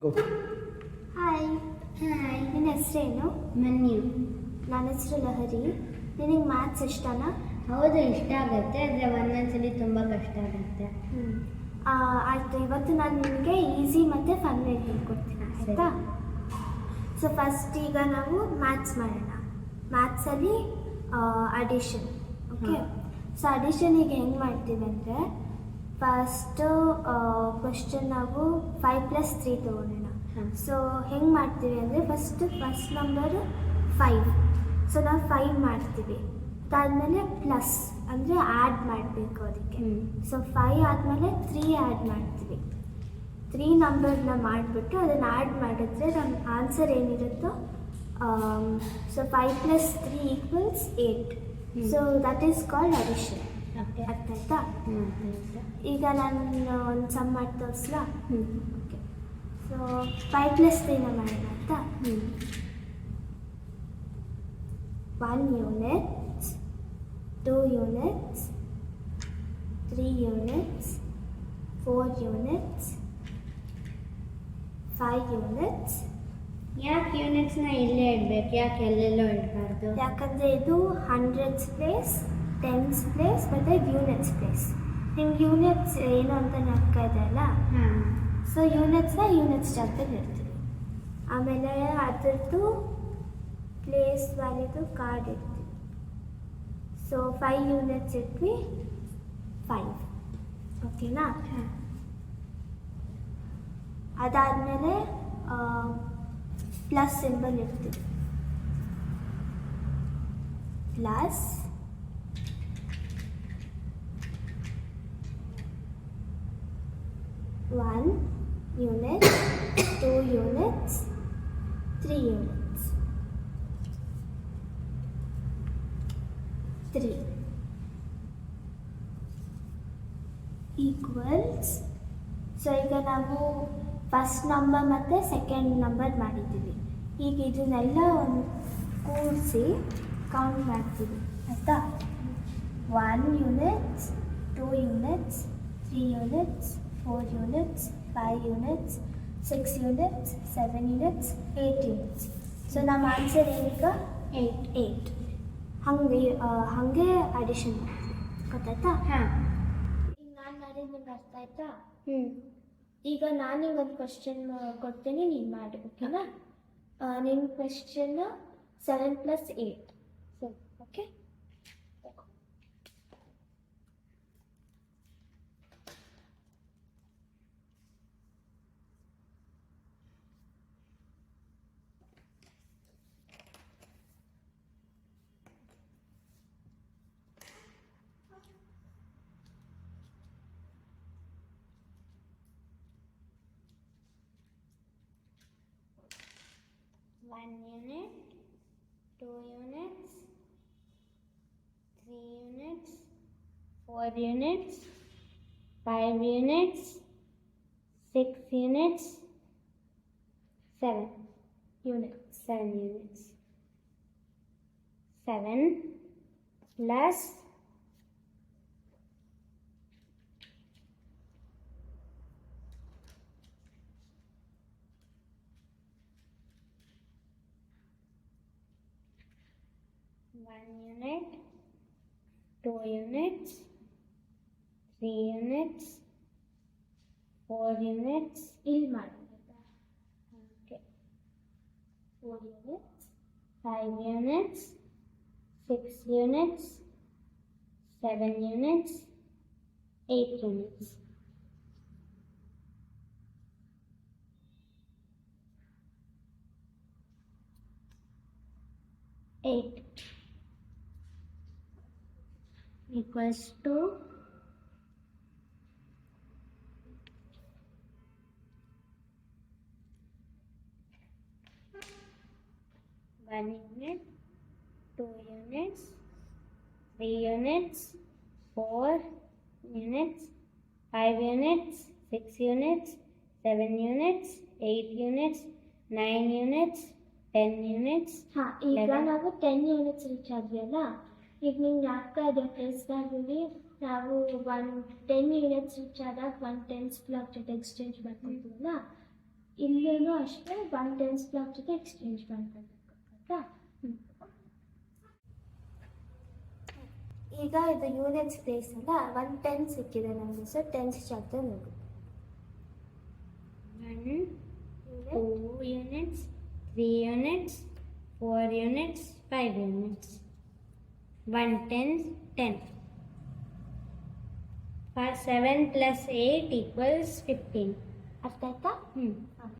ಗೋ. Hi. Hi, ನಿನ್ನ ಹೆಸರೇನು? ಮನ್ಯು. ನನ್ನ ಹೆಸರು ಲಹರಿ. ನಿನಗೆ ಮ್ಯಾಥ್ಸ್ ಇಷ್ಟನಾ? ಹೌದು, ಇಷ್ಟ ಆಗುತ್ತೆ, ಆದರೆ ಒಂದೊಂದ್ಸಲಿ ತುಂಬ ಕಷ್ಟ ಆಗುತ್ತೆ. ಆಯಿತು, ಇವತ್ತು ನಾನು ನಿನಗೆ ಈಸಿ ಮತ್ತು ಫನ್ ವೇ ಹೇಳ್ಕೊಡ್ತೀನಿ, ಆಯಿತಾ? ಸೊ ಫಸ್ಟ್ ಈಗ ನಾವು ಮ್ಯಾಥ್ಸ್ ಮಾಡೋಣ. ಮ್ಯಾಥ್ಸಲ್ಲಿ ಅಡಿಷನ್. ಓಕೆ, ಸೊ ಅಡಿಷನ್ ಈಗ ಹೆಂಗೆ ಮಾಡ್ತೀವಿ ಅಂದರೆ, ಫಸ್ಟು ಕ್ವಶನ್ ನಾವು 5+3 ತೊಗೊಳ್ಳೋಣ. ಸೊ ಹೆಂಗೆ ಮಾಡ್ತೀವಿ ಅಂದರೆ, ಫಸ್ಟ್ ನಂಬರು 5. ಸೊ ನಾವು 5 ಮಾಡ್ತೀವಿ. ಅದಾದಮೇಲೆ ಪ್ಲಸ್ ಅಂದರೆ ಆ್ಯಡ್ ಮಾಡಬೇಕು ಅದಕ್ಕೆ. ಸೊ 5 ಆದಮೇಲೆ 3 ಆ್ಯಡ್ ಮಾಡ್ತೀವಿ. 3 ನಂಬರ್ನ ಮಾಡಿಬಿಟ್ಟು ಅದನ್ನು ಆ್ಯಡ್ ಮಾಡಿದ್ರೆ ನಮ್ಮ ಆನ್ಸರ್ ಏನಿರುತ್ತೋ, so 5+3 = 8. So that is called addition. Okay, ಅರ್ಥ ಆಯ್ತಾ? ಈಗ ನಾನು ಒಂದು ಸಮ್ ಮಾಡಿ ತೋರಿಸ್ಲಾ? ಓಕೆ, ಸೊ 5+3ನ ಮಾಡೋಣ ಆಯಿತಾ? 1 unit, 2 units, 3 units, 4 units, 5 units. ಯಾಕೆ ಯೂನಿಟ್ಸ್ನ ಇಲ್ಲೇ ಇಡಬೇಕು, ಯಾಕೆ ಎಲ್ಲೆಲ್ಲೋ ಇಡಬಾರ್ದು? ಯಾಕಂದರೆ ಇದು ಹಂಡ್ರೆಡ್ಸ್ ಪ್ಲೇಸ್, ಟೆನ್ಸ್ ಪ್ಲೇಸ್ ಮತ್ತು ಯೂನಿಟ್ಸ್ ಪ್ಲೇಸ್. ನಿಮ್ಗೆ ಯೂನಿಟ್ಸ್ ಏನು ಅಂತ ಅರ್ಥ ಇದೆ ಅಲ್ಲ? ಹಾಂ, ಸೊ ಯೂನಿಟ್ಸ್ನ ಯೂನಿಟ್ಸ್ ಜಾಗದಲ್ಲಿ ಇಡ್ತೀವಿ. ಆಮೇಲೆ ಅದರದ್ದು ಪ್ಲೇಸ್ ವ್ಯಾಲ್ಯೂದು ಕಾರ್ಡ್ ಇಡ್ತೀವಿ. ಸೊ 5 ಯೂನಿಟ್ಸ್ ಇಟ್ವಿ, 5. ಓಕೆನಾ? ಅದಾದಮೇಲೆ ಪ್ಲಸ್ ಸಿಂಬಲ್ ಇಡ್ತೀವಿ. Plus 1 unit, 2 units, 3 units, 3 equals. So ಈಗ ನಾವು ಫಸ್ಟ್ ನಂಬರ್ ಮತ್ತು ಸೆಕೆಂಡ್ ನಂಬರ್ ಮಾಡಿದ್ದೀವಿ. ಈಗ ಇದನ್ನೆಲ್ಲ ಒಂದು ಕೂಡಿಸಿ ಕೌಂಟ್ ಮಾಡ್ತೀವಿ, ಆಯಿತಾ? 1 units, 2 units, 3 units, 4 units, 5 units, 6 units, 7 units, 8 units. So ನಮ್ಮ ಆನ್ಸರ್ ಏನೀಗ 8. ಹಾಗೆ ಅಡಿಷನ್ ಮಾಡ್ತೀವಿ, ಗೊತ್ತಾಯ್ತಾ? ಹಾಂ. ಈಗ ನಾನು ಮಾಡಿದ್ದು ನಿಮ್ಗೆ ಅರ್ಥ ಆಯ್ತಾ? ಈಗ ನಾನು ನಿಮ್ಗೆ ಒಂದು ಕ್ವಶನ್ ಕೊಡ್ತೀನಿ, ನೀನು ಮಾಡಿ, ಓಕೆನಾ? ನಿಮ್ಮ ಕ್ವಶನ್ 7+8. ಸರಿ, okay? One unit, 2 units, 3 units, 4 units, 5 units, 6 units, 7 units. 7 plus 1 unit, 2 units, 3 units, 4 units. ಇಲ್ಲಿ ಮಾಡಿ. Okay. 4 units, 5 units, 6 units, 7 units, 8 units. 8 equals to 1 unit, 2 units, 3 units, 4 units, 5 units, 6 units, 7 units, 8 units, 9 units, 10 units. ಹಾಂ, ಈಗ ನಾವು 10 units reach ಆದ್ವಿ ಅಲ್ಲ? ಈಗ ನಿಮ್ಗೆ ಆಗ್ತಾ ಇದೆ ಫೇಸ್ ವ್ಯಾಲ್ಯೂಲಿ ನಾವು 10 ಯೂನಿಟ್ಸ್ ರೀಚ್ ಆದಾಗ 1 ಟೆನ್ಸ್ ಬ್ಲಾಕ್ ಜೊತೆ ಎಕ್ಸ್ಚೇಂಜ್ ಮಾಡ್ಕೊತೀವಲ್ಲ? ಇಲ್ಲೂ ಅಷ್ಟೇ 1 ಟೆನ್ಸ್ ಬ್ಲಾಕ್ ಜೊತೆ ಎಕ್ಸ್ಚೇಂಜ್ ಮಾಡ್ಕೊಬೇಕು ಆಯ್ತಾ. ಈಗ ಇದು ಯೂನಿಟ್ಸ್ ಪ್ಲೇಸ್ ಅಲ್ಲ, 1 10 ಸಿಕ್ಕಿದೆ ನಮಗೆ. ಸೊ ಟೆನ್ಸ್ ಜಾಗದಲ್ಲಿ ಹೋಗುತ್ತೆ. 1, 2 units, 3 units, 4 units, 5 units. 1 10, 10. For 7 plus 8 equals 15. ಅರ್ಥ ಆಯ್ತಾ? Hmm.